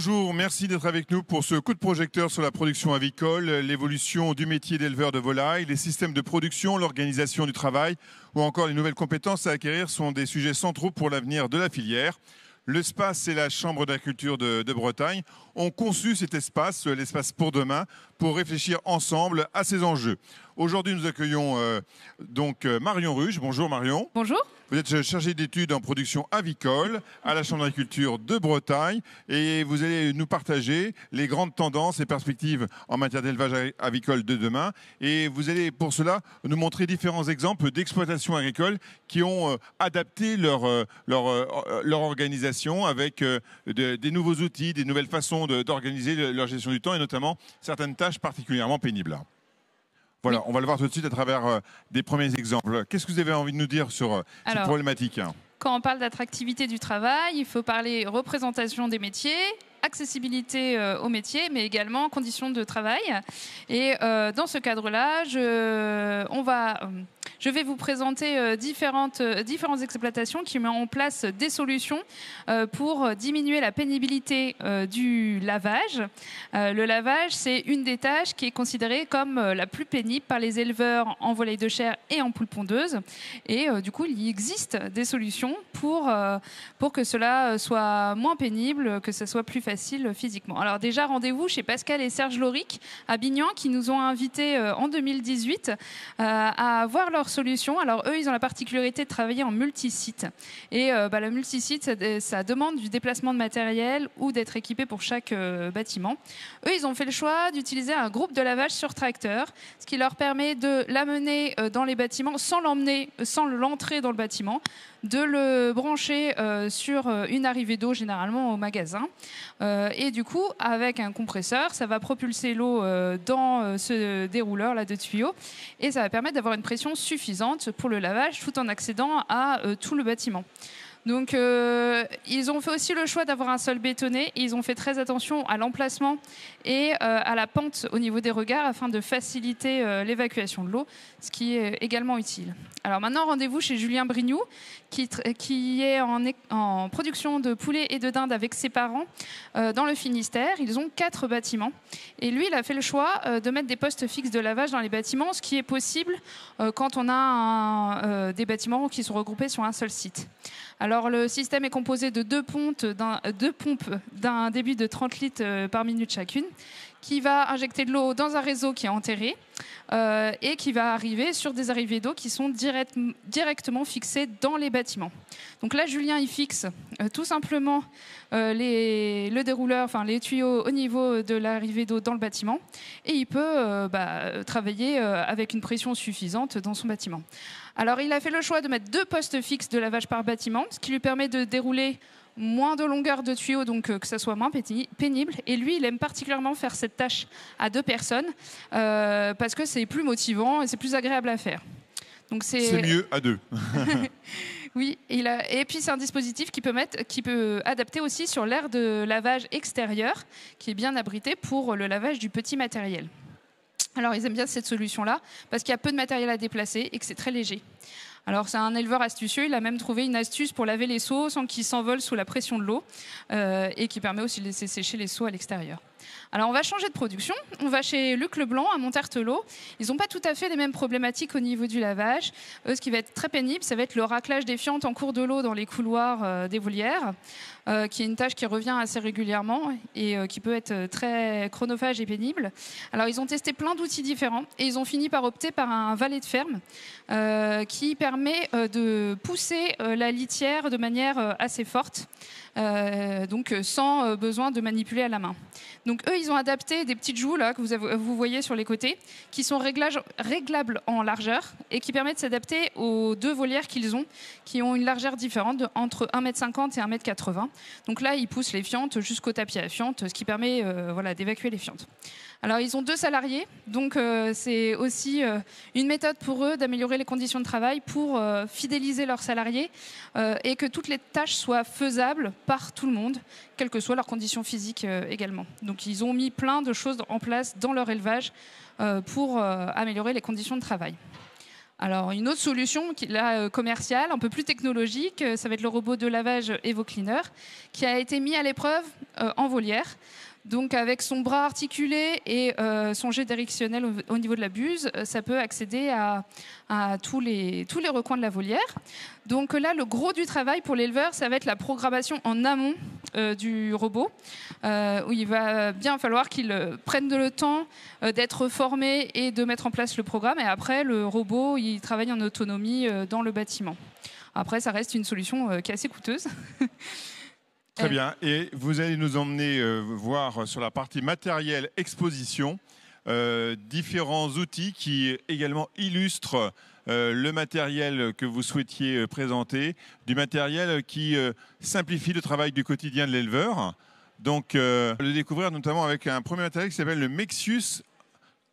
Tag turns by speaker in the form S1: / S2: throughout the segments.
S1: Bonjour, merci d'être avec nous pour ce coup de projecteur sur la production avicole, l'évolution du métier d'éleveur de volailles, les systèmes de production, l'organisation du travail ou encore les nouvelles compétences à acquérir sont des sujets centraux pour l'avenir de la filière. Le SPAS et la Chambre d'agriculture de Bretagne ont conçu cet espace, l'espace pour demain, pour réfléchir ensemble à ces enjeux. Aujourd'hui, nous accueillons Marion Ruge. Bonjour Marion.
S2: Bonjour.
S1: Vous êtes chargée d'études en production avicole à la Chambre d'agriculture de Bretagne et vous allez nous partager les grandes tendances et perspectives en matière d'élevage avicole de demain. Et vous allez pour cela nous montrer différents exemples d'exploitations agricoles qui ont adapté leur organisation avec des nouveaux outils, des nouvelles façons d'organiser leur gestion du temps et notamment certaines tâches particulièrement pénibles. Voilà, on va le voir tout de suite à travers des premiers exemples. Qu'est-ce que vous avez envie de nous dire sur cette problématique ?
S2: Quand on parle d'attractivité du travail, il faut parler représentation des métiers, accessibilité aux métiers, mais également conditions de travail. Et dans ce cadre-là, je vais vous présenter différentes exploitations qui mettent en place des solutions pour diminuer la pénibilité du lavage. Le lavage, c'est une des tâches qui est considérée comme la plus pénible par les éleveurs en volaille de chair et en poules pondeuses. Et du coup, il existe des solutions pour que cela soit moins pénible, que ce soit plus facile physiquement. Alors déjà, rendez-vous chez Pascal et Serge Loric à Bignan qui nous ont invités en 2018 à voir leurs solutions. Alors eux, ils ont la particularité de travailler en multisite. Et le multisite, ça demande du déplacement de matériel ou d'être équipé pour chaque bâtiment. Eux, ils ont fait le choix d'utiliser un groupe de lavage sur tracteur, ce qui leur permet de l'amener dans les bâtiments sans l'entrer dans le bâtiment, de le brancher sur une arrivée d'eau, généralement au magasin. Et du coup, avec un compresseur, ça va propulser l'eau dans ce dérouleur là de tuyaux et ça va permettre d'avoir une pression suffisante pour le lavage tout en accédant à tout le bâtiment. Donc, ils ont fait aussi le choix d'avoir un sol bétonné. Ils ont fait très attention à l'emplacement et à la pente au niveau des regards afin de faciliter l'évacuation de l'eau, ce qui est également utile. Alors maintenant, rendez-vous chez Julien Brignoux, qui est en production de poulets et de dindes avec ses parents dans le Finistère. Ils ont 4 bâtiments. Et lui, il a fait le choix de mettre des postes fixes de lavage dans les bâtiments, ce qui est possible quand on a des bâtiments qui sont regroupés sur un seul site. Alors, le système est composé de deux pompes d'un débit de 30 litres par minute chacune, qui va injecter de l'eau dans un réseau qui est enterré et qui va arriver sur des arrivées d'eau qui sont directement fixées dans les bâtiments. Donc là, Julien, il fixe tout simplement le dérouleur, enfin les tuyaux au niveau de l'arrivée d'eau dans le bâtiment et il peut travailler avec une pression suffisante dans son bâtiment. Alors, il a fait le choix de mettre 2 postes fixes de lavage par bâtiment, ce qui lui permet de dérouler moins de longueur de tuyau, donc que ça soit moins pénible. Et lui, il aime particulièrement faire cette tâche à 2 personnes parce que c'est plus motivant et c'est plus agréable à faire. Donc
S1: c'est mieux à 2.
S2: Oui, et puis c'est un dispositif qui peut adapter aussi sur l'aire de lavage extérieur, qui est bien abrité pour le lavage du petit matériel. Alors, ils aiment bien cette solution-là parce qu'il y a peu de matériel à déplacer et que c'est très léger. Alors, c'est un éleveur astucieux. Il a même trouvé une astuce pour laver les seaux sans qu'ils s'envolent sous la pression de l'eau et qui permet aussi de laisser sécher les seaux à l'extérieur. Alors, on va changer de production. On va chez Luc Leblanc à Montertelot. Ils n'ont pas tout à fait les mêmes problématiques au niveau du lavage. Eux, ce qui va être très pénible, ça va être le raclage des fientes en cours de l'eau dans les couloirs des volières, qui est une tâche qui revient assez régulièrement et qui peut être très chronophage et pénible. Alors, ils ont testé plein d'outils différents et ils ont fini par opter par un valet de ferme qui permet de pousser la litière de manière assez forte. Donc sans besoin de manipuler à la main. Donc eux, ils ont adapté des petites joues là, que vous voyez sur les côtés, qui sont réglables en largeur et qui permettent de s'adapter aux 2 volières qu'ils ont, qui ont une largeur différente entre 1,50 m et 1,80 m. Donc là, ils poussent les fientes jusqu'au tapis à fientes, ce qui permet d'évacuer les fientes. Alors, ils ont 2 salariés, donc c'est aussi une méthode pour eux d'améliorer les conditions de travail pour fidéliser leurs salariés et que toutes les tâches soient faisables par tout le monde, quelles que soient leurs conditions physiques également. Donc, ils ont mis plein de choses en place dans leur élevage pour améliorer les conditions de travail. Alors, une autre solution commerciale, un peu plus technologique, ça va être le robot de lavage EvoCleaner, qui a été mis à l'épreuve en volière. Donc, avec son bras articulé et son jet directionnel au niveau de la buse, ça peut accéder à tous les recoins de la volière. Donc là, le gros du travail pour l'éleveur, ça va être la programmation en amont du robot, où il va bien falloir qu'il prenne le temps d'être formé et de mettre en place le programme. Et après, le robot, il travaille en autonomie dans le bâtiment. Après, ça reste une solution qui est assez coûteuse.
S1: Très bien. Et vous allez nous emmener voir sur la partie matériel exposition différents outils qui également illustrent le matériel que vous souhaitiez présenter, du matériel qui simplifie le travail du quotidien de l'éleveur. Donc, le découvrir notamment avec un premier matériel qui s'appelle le Mexius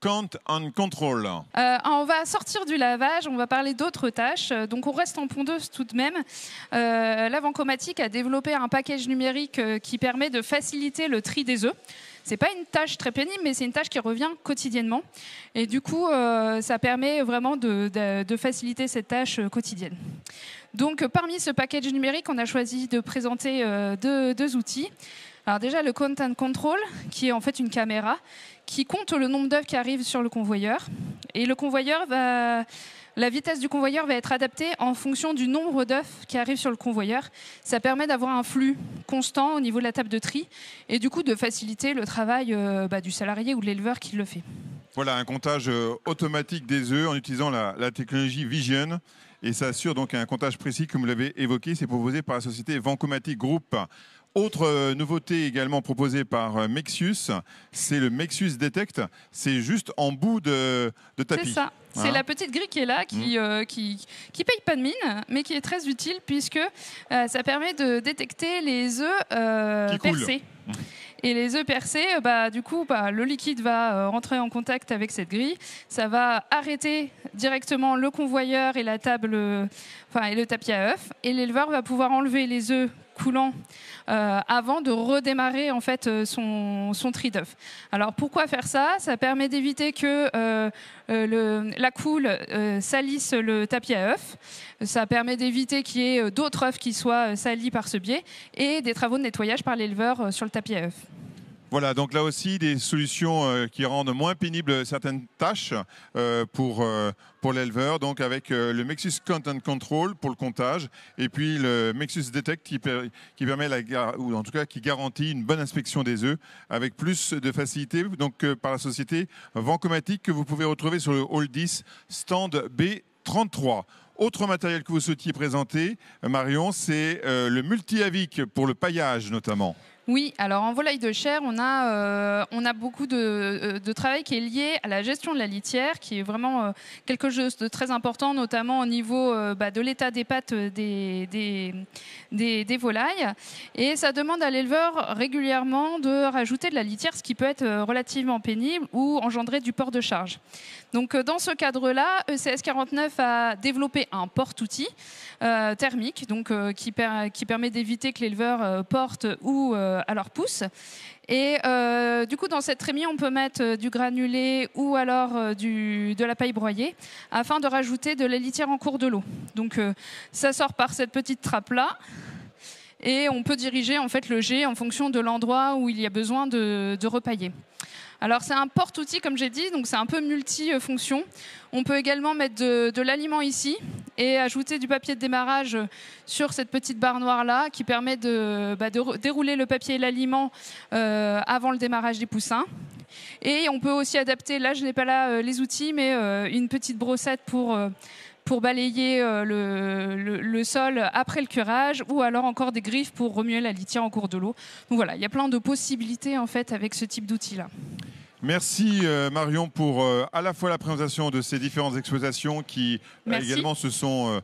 S1: Count and Control.
S2: On va sortir du lavage, on va parler d'autres tâches. Donc on reste en pondeuse tout de même. La Vancomatic a développé un package numérique qui permet de faciliter le tri des œufs. C'est pas une tâche très pénible, mais c'est une tâche qui revient quotidiennement. Et du coup, ça permet vraiment de faciliter cette tâche quotidienne. Donc parmi ce package numérique, on a choisi de présenter deux outils. Alors déjà le Count and Control, qui est en fait une caméra qui compte le nombre d'œufs qui arrivent sur le convoyeur. Et la vitesse du convoyeur va être adaptée en fonction du nombre d'œufs qui arrivent sur le convoyeur. Ça permet d'avoir un flux constant au niveau de la table de tri et du coup de faciliter le travail du salarié ou de l'éleveur qui le fait.
S1: Voilà, un comptage automatique des œufs en utilisant la technologie Vision. Et ça assure donc un comptage précis, comme vous l'avez évoqué. C'est proposé par la société Vancomatic Group. Autre nouveauté également proposée par Mexius, c'est le Mexius Detect. C'est juste en bout de tapis.
S2: C'est ça. C'est la petite grille qui est là, qui paye pas de mine, mais qui est très utile puisque ça permet de détecter les œufs percés. Et les œufs percés, du coup, le liquide va rentrer en contact avec cette grille. Ça va arrêter directement le convoyeur et la table, et le tapis à œufs. Et l'éleveur va pouvoir enlever les œufs coulants avant de redémarrer en fait son tri d'œufs. Alors pourquoi faire ça? Ça permet d'éviter que la coule salisse le tapis à œufs. Ça permet d'éviter qu'il y ait d'autres œufs qui soient salis par ce biais et des travaux de nettoyage par l'éleveur sur le tapis à œufs.
S1: Voilà, donc là aussi, des solutions qui rendent moins pénibles certaines tâches pour l'éleveur. Donc avec le Mexius Count and Control pour le comptage et puis le Mexius Detect qui permet, ou en tout cas qui garantit une bonne inspection des œufs avec plus de facilité donc, par la société Vancomatic que vous pouvez retrouver sur le Hall 10, stand B33. Autre matériel que vous souhaitiez présenter, Marion, c'est le multi-avic pour le paillage notamment.
S2: Oui, alors en volaille de chair, on a beaucoup de travail qui est lié à la gestion de la litière, qui est vraiment quelque chose de très important, notamment au niveau de l'état des pattes des volailles. Et ça demande à l'éleveur régulièrement de rajouter de la litière, ce qui peut être relativement pénible ou engendrer du port de charge. Donc dans ce cadre-là, ECS 49 a développé un porte-outil thermique, donc, qui permet d'éviter que l'éleveur porte ou à leur pouce. Et du coup, dans cette trémie, on peut mettre du granulé ou alors de la paille broyée afin de rajouter de la litière en cours de l'eau. Donc ça sort par cette petite trappe-là. Et on peut diriger en fait le jet en fonction de l'endroit où il y a besoin de repailler. Alors c'est un porte-outil comme j'ai dit, donc c'est un peu multifonction. On peut également mettre de l'aliment ici et ajouter du papier de démarrage sur cette petite barre noire là qui permet de dérouler le papier et l'aliment avant le démarrage des poussins. Et on peut aussi adapter, là je n'ai pas là les outils, mais une petite brossette pour balayer le sol après le curage, ou alors encore des griffes pour remuer la litière en cours de l'eau. Donc voilà, il y a plein de possibilités en fait avec ce type d'outil-là.
S1: Merci Marion pour à la fois la présentation de ces différentes exploitations qui également se sont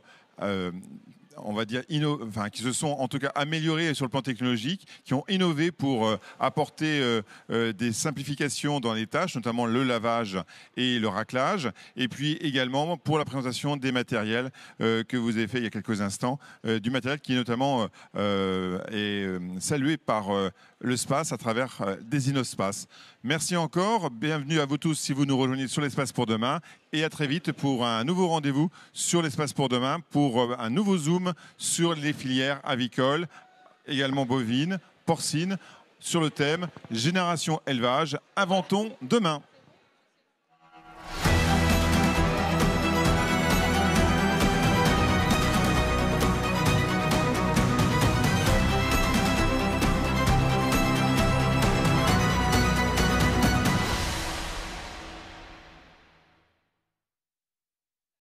S1: on va dire, qui se sont en tout cas améliorés sur le plan technologique, qui ont innové pour apporter des simplifications dans les tâches, notamment le lavage et le raclage, et puis également pour la présentation des matériels que vous avez fait il y a quelques instants, du matériel qui notamment est salué par le SPACE à travers des InnoSpace. Merci encore, bienvenue à vous tous si vous nous rejoignez sur l'Espace pour demain, et à très vite pour un nouveau rendez-vous sur l'Espace pour demain, pour un nouveau zoom sur les filières avicoles, également bovines, porcines, sur le thème Génération élevage, inventons demain.